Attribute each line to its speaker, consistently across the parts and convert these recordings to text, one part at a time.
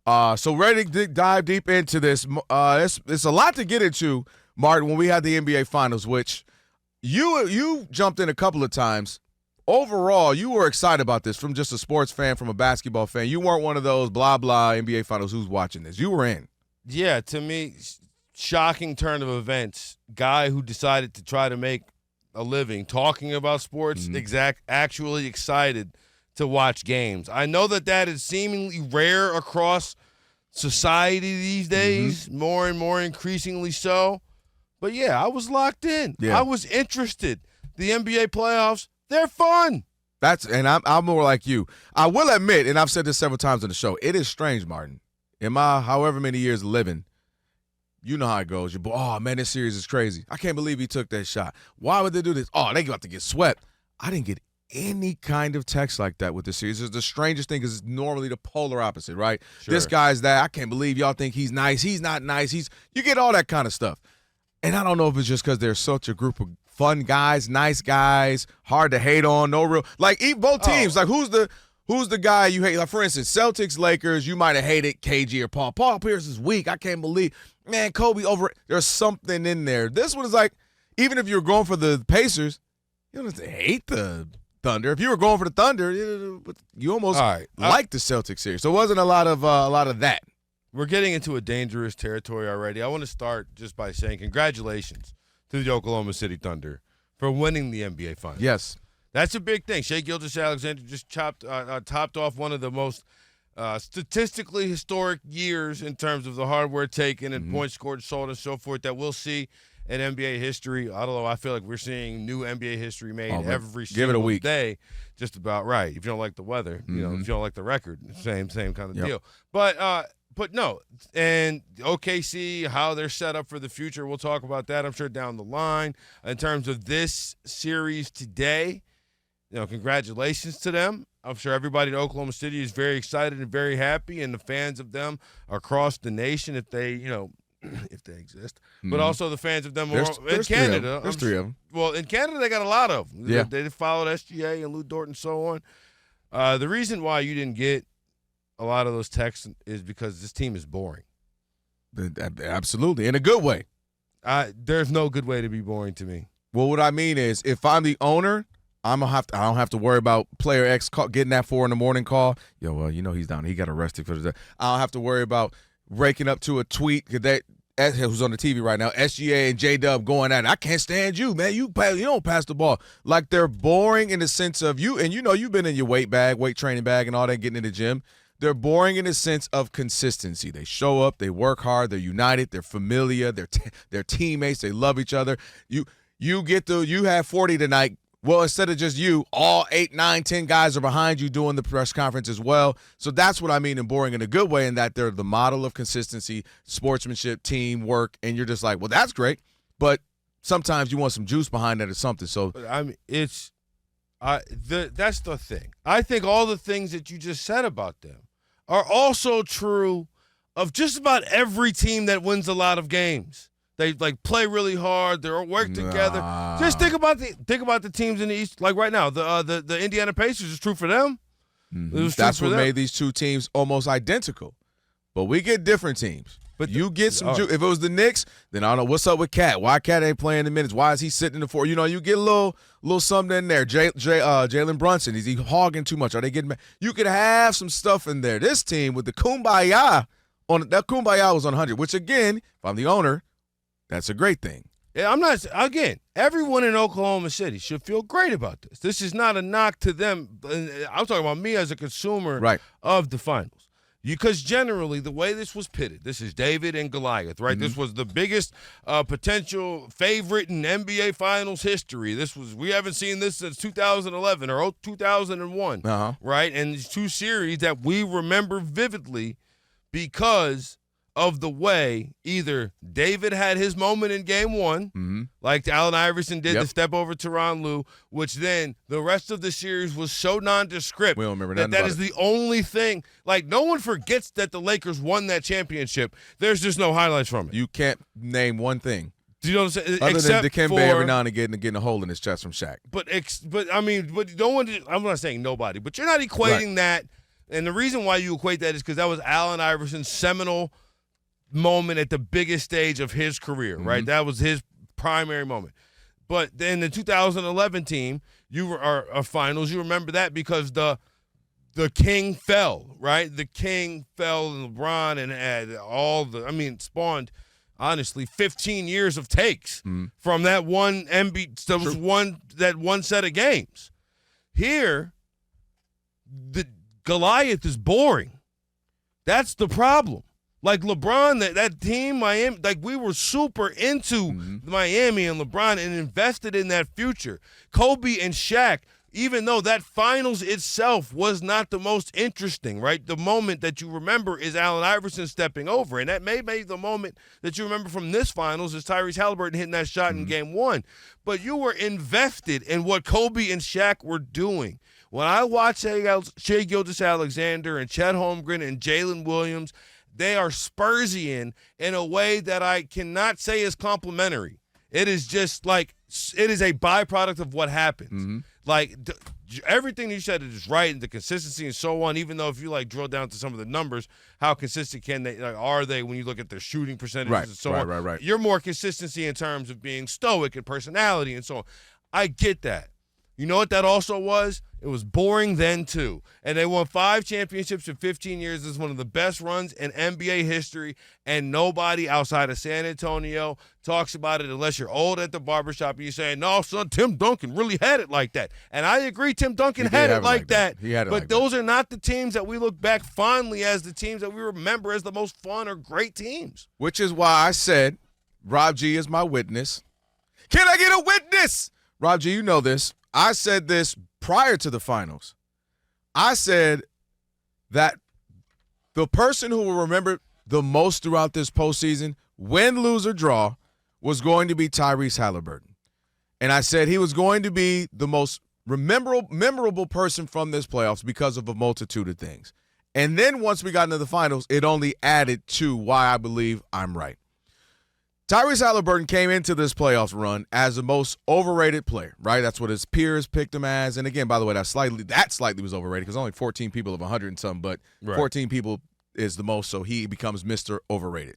Speaker 1: So ready to dive deep into this. It's a lot to get into, Martin, when we had the NBA Finals, which you jumped in a couple of times. Overall, you were excited about this from just a sports fan, from a basketball fan. You weren't one of those blah, blah NBA Finals who's watching this. You were in.
Speaker 2: Yeah, to me, shocking turn of events. Guy who decided to try to make a living talking about sports, actually excited to watch games. I know that is seemingly rare across society these days, more and more increasingly so. But, yeah, I was locked in.
Speaker 1: Yeah.
Speaker 2: I was interested. The NBA playoffs, they're fun.
Speaker 1: And I'm more like you. I will admit, and I've said this several times on the show, it is strange, Martin. In my however many years of living, you know how it goes. Oh, man, this series is crazy. I can't believe he took that shot. Why would they do this? Oh, they got to get swept. I didn't get any kind of text like that with this series. It's the strangest thing because it's normally the polar opposite, right?
Speaker 2: Sure.
Speaker 1: This guy's that. I can't believe y'all think he's nice. He's not nice. You get all that kind of stuff. And I don't know if it's just because they're such a group of fun guys, nice guys, hard to hate on, no real – like both teams. Like who's the guy you hate? Like, for instance, Celtics, Lakers, you might have hated KG or Paul. Paul Pierce is weak. I can't believe – man, Kobe over – there's something in there. This one is like, even if you're going for the Pacers, you don't have to hate the Thunder. If you were going for the Thunder, you almost like the Celtics series. So it wasn't a lot of that.
Speaker 2: We're getting into a dangerous territory already. I want to start just by saying congratulations to the Oklahoma City Thunder for winning the NBA Finals.
Speaker 1: Yes. That's
Speaker 2: a big thing. Shai Gilgeous-Alexander just topped off one of the most statistically historic years in terms of the hardware taken and points scored, so on and so forth, that we'll see in NBA history. Although I feel like we're seeing new NBA history made every single day. Just about right. If you don't like the weather, if you don't like the record, same kind of deal. But no, and OKC, how they're set up for the future, we'll talk about that, I'm sure, down the line. In terms of this series today, congratulations to them. I'm sure everybody in Oklahoma City is very excited and very happy, and the fans of them across the nation, if they, if they exist. But also the fans of them in Canada.
Speaker 1: There's three of them.
Speaker 2: Well, in Canada, they got a lot of them.
Speaker 1: Yeah.
Speaker 2: They followed SGA and Lou Dort and so on. The reason why you didn't get a lot of those texts is because this team is boring.
Speaker 1: Absolutely, in a good way.
Speaker 2: There's no good way to be boring to me.
Speaker 1: Well, what I mean is, if I'm the owner, I don't have to worry about player X getting that 4 a.m. call. He's down. He got arrested for that. I don't have to worry about waking up to a tweet who's on the TV right now. SGA and J-Dub going at it. I can't stand you, man. You don't pass the ball. Like, they're boring in the sense of you, and you've been in your weight training bag and all that, getting in the gym. They're boring in the sense of consistency. They show up, they work hard, they're united, they're familiar, they're teammates, they love each other. You have 40 tonight. Well, instead of just you, all 8, 9, 10 guys are behind you doing the press conference as well. So that's what I mean in boring in a good way, in that they're the model of consistency, sportsmanship, teamwork, and you're just like, well, that's great. But sometimes you want some juice behind that or something. So
Speaker 2: I mean, that's the thing. I think all the things that you just said about them are also true of just about every team that wins a lot of games. They play really hard. They work together. Just think about the teams in the East. Like right now, the Indiana Pacers is true for them.
Speaker 1: That's what made these two teams almost identical. But we get different teams. But you get some juice. If it was the Knicks, then I don't know what's up with Cat. Why Cat ain't playing the minutes? Why is he sitting in the 4? You get a little something in there. Jalen Brunson, is he hogging too much? Are they getting mad? You could have some stuff in there. This team with the kumbaya that kumbaya was on 100, which again, if I'm the owner, that's a great thing.
Speaker 2: Yeah, I'm not. Again, everyone in Oklahoma City should feel great about this. This is not a knock to them. I'm talking about me as a consumer of the finals. Because generally, the way this was pitted, this is David and Goliath, right? This was the biggest potential favorite in NBA Finals history. We haven't seen this since 2011 or 2001, right? And these two series that we remember vividly because of the way either David had his moment in game one, like Allen Iverson did to step over Tyronn Lue, which then the rest of the series was so nondescript.
Speaker 1: We don't remember
Speaker 2: that is the only thing. Like, no one forgets that the Lakers won that championship. There's just no highlights from it.
Speaker 1: You can't name one thing.
Speaker 2: Do you know what I'm saying?
Speaker 1: Other than Dikembe every now and again getting a hole in his chest from Shaq.
Speaker 2: But no one. I'm not saying nobody, but you're not equating that And the reason why you equate that is because that was Allen Iverson's seminal moment at the biggest stage of his career, right? That was his primary moment. But then the 2011 team, finals, you remember that because the king fell, right? The king fell, and LeBron and spawned, honestly, 15 years of takes from that one that one set of games. Here, the Goliath is boring. That's the problem. Like LeBron, that team, Miami, like we were super into Miami and LeBron and invested in that future. Kobe and Shaq, even though that finals itself was not the most interesting, right? The moment that you remember is Allen Iverson stepping over. And that may be the moment that you remember from this finals is Tyrese Haliburton hitting that shot in game one. But you were invested in what Kobe and Shaq were doing. When I watch Shai Gilgeous-Alexander and Chet Holmgren and Jalen Williams, they are Spursian in a way that I cannot say is complimentary. It is just like it is a byproduct of what happens. Like everything you said is right, and the consistency and so on. Even though if you like drill down to some of the numbers, how consistent are they when you look at their shooting percentages and so on? Right. You're more consistency in terms of being stoic and personality and so on. I get that. You know what that also was? It was boring then, too. And they won 5 championships in 15 years. This is one of the best runs in NBA history, and nobody outside of San Antonio talks about it unless you're old at the barbershop and you're saying, no, son, Tim Duncan really had it like that. And I agree, Tim Duncan had it like that.
Speaker 1: He had it
Speaker 2: but those are not the teams that we look back fondly as the teams that we remember as the most fun or great teams.
Speaker 1: Which is why I said Rob G is my witness. Can I get a witness? Rob G, you know this. I said this prior to the finals. I said that the person who will remember the most throughout this postseason, win, lose, or draw, was going to be Tyrese Haliburton. And I said he was going to be the most memorable person from this playoffs because of a multitude of things. And then once we got into the finals, it only added to why I believe I'm right. Tyrese Halliburton came into this playoffs run as the most overrated player, right? That's what his peers picked him as. And again, by the way, that slightly was overrated because only 14 people of 100 and some, but 14 people is the most, so he becomes Mr. Overrated.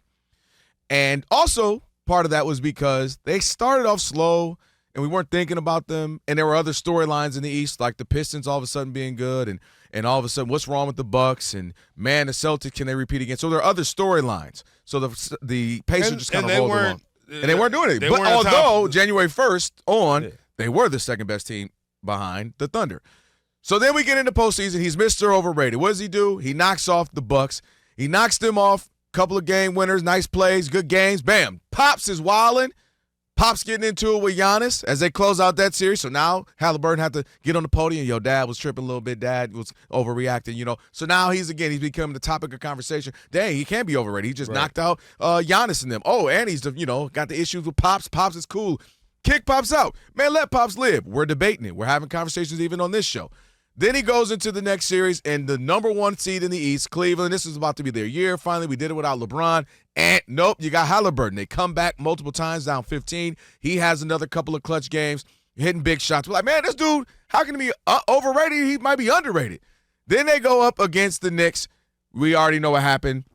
Speaker 1: And also, part of that was because they started off slow and we weren't thinking about them, and there were other storylines in the East, like the Pistons all of a sudden being good, and all of a sudden, what's wrong with the Bucks? And, man, the Celtics, can they repeat again? So there are other storylines. So the Pacers just kind of rolled along. And they weren't doing anything. But although January 1st they were the second-best team behind the Thunder. So then we get into postseason. He's Mr. Overrated. What does he do? He knocks off the Bucks. He knocks them off. Couple of game winners, nice plays, good games. Bam. Pops is wilding. Pop's getting into it with Giannis as they close out that series. So now Haliburton had to get on the podium. Yo, Dad was tripping a little bit. Dad was overreacting, So now he's becoming the topic of conversation. Dang, he can't be overrated. He just knocked out Giannis and them. Oh, and he's, got the issues with Pops. Pops is cool. Kick Pops out. Man, let Pops live. We're debating it. We're having conversations even on this show. Then he goes into the next series, and the number 1 seed in the East, Cleveland, this is about to be their year. Finally, we did it without LeBron. And nope, you got Haliburton. They come back multiple times, down 15. He has another couple of clutch games, hitting big shots. We're like, man, this dude, how can he be overrated? He might be underrated. Then they go up against the Knicks. We already know what happened.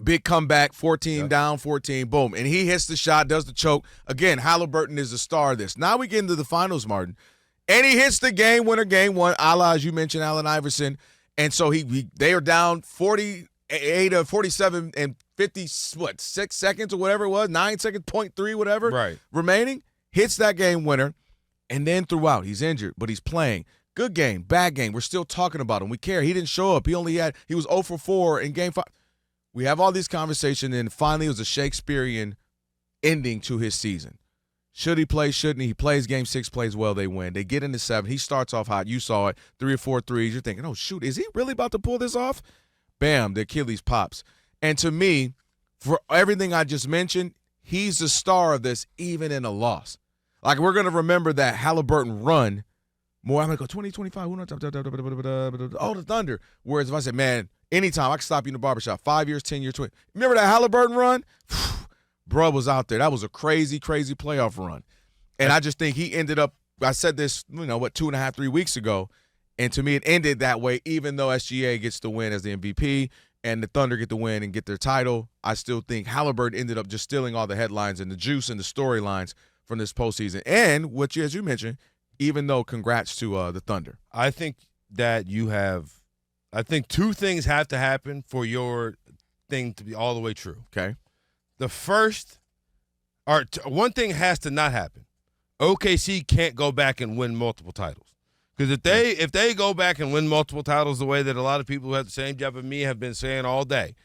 Speaker 1: Big comeback, 14 down, 14, boom. And he hits the shot, does the choke. Again, Haliburton is the star of this. Now we get into the finals, Martin. And he hits the game winner, game one, a la, as you mentioned, Allen Iverson. And so they are down 48 or 47 and 50, 6 seconds or whatever it was, 9 seconds, 0.3, whatever, remaining. Hits that game winner. And then throughout, he's injured, but he's playing. Good game, bad game. We're still talking about him. We care. He didn't show up. He was 0 for 4 in game 5. We have all these conversations, and finally it was a Shakespearean ending to his season. Should he play? Shouldn't he? He plays game 6, plays well, they win. They get into 7. He starts off hot. You saw it. 3 or 4 threes. You're thinking, oh, shoot, is he really about to pull this off? Bam, the Achilles pops. And to me, for everything I just mentioned, he's the star of this, even in a loss. Like, we're going to remember that Haliburton run more. I'm going to go 20, 25. Oh, the Thunder. Whereas if I said, man, anytime I can stop you in the barbershop, 5 years, 10 years, 20. Remember that Haliburton run? Bro was out there. That was a crazy, crazy playoff run. And I just think he ended up, I said this, 2.5, 3 weeks ago, And to me, it ended that way, even though SGA gets the win as the MVP and the Thunder get the win and get their title. I still think Haliburton ended up just stealing all the headlines and the juice and the storylines from this postseason. And as you mentioned, even though congrats to the Thunder.
Speaker 2: I think that I think two things have to happen for your thing to be all the way true.
Speaker 1: Okay.
Speaker 2: The first, or one thing has to not happen. OKC can't go back and win multiple titles. Because if they go back and win multiple titles the way that a lot of people who have the same job as me have been saying all day,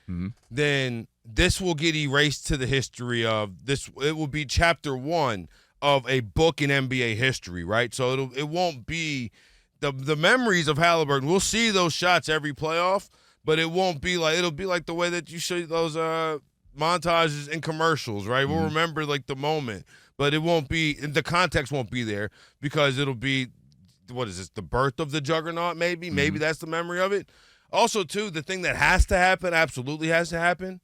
Speaker 2: then this will get erased to the history of this. It will be chapter 1 of a book in NBA history, right? So it won't be the memories of Halliburton. We'll see those shots every playoff, but it won't be like, it'll be like the way that you show those montages in commercials, right? We'll remember like the moment, but it won't be, the context won't be there because it'll be, what is this, the birth of the juggernaut maybe? Maybe that's the memory of it. Also, too, the thing that has to happen, absolutely has to happen,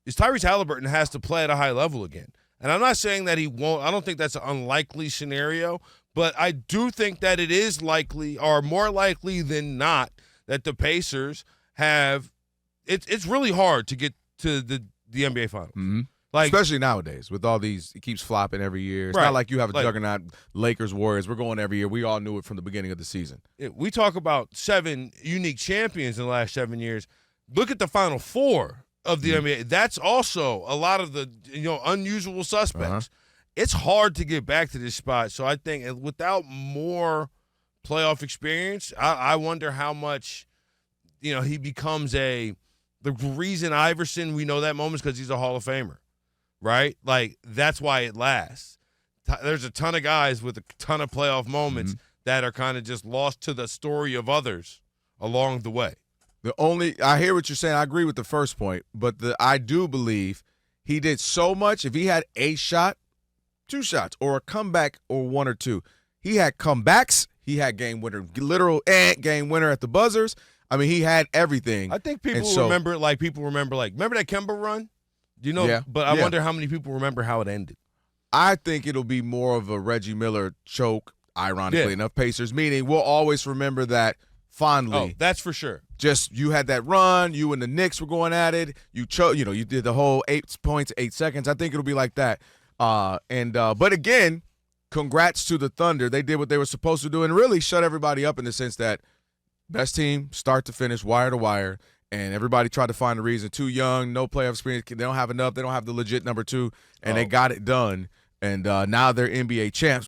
Speaker 2: is Tyrese Haliburton has to play at a high level again. And I'm not saying that he won't. I don't think that's an unlikely scenario, but I do think that it is likely, or more likely than not, that the Pacers have it's really hard to get to the NBA Finals. Like,
Speaker 1: especially nowadays with all these, it keeps flopping every year. It's not like you have a juggernaut, Lakers, Warriors. We're going every year. We all knew it from the beginning of the season.
Speaker 2: We talk about 7 unique champions in the last 7 years. Look at the Final Four of the NBA. That's also a lot of the unusual suspects. It's hard to get back to this spot. So I think without more playoff experience, I wonder how much he becomes the reason Iverson, we know that moment is because he's a Hall of Famer. Right? Like, that's why it lasts. There's a ton of guys with a ton of playoff moments that are kind of just lost to the story of others along the way.
Speaker 1: I hear what you're saying. I agree with the first point, but I do believe he did so much. If he had a shot, 2 shots, or a comeback, or 1 or 2, he had comebacks. He had game winner, literal game winner at the buzzers. I mean, he had everything.
Speaker 2: I think people remember that Kemba run? But I wonder how many people remember how it ended.
Speaker 1: I think it'll be more of a Reggie Miller choke, ironically enough, Pacers, meaning we'll always remember that fondly.
Speaker 2: Oh, that's for sure.
Speaker 1: Just you had that run, you and the Knicks were going at it. You you did the whole 8 points, 8 seconds. I think it'll be like that. But again, congrats to the Thunder. They did what they were supposed to do and really shut everybody up in the sense that best team, start to finish, wire to wire, and everybody tried to find a reason. Too young, no playoff experience. They don't have enough. They don't have the legit number 2, and they got it done. And now they're NBA champs.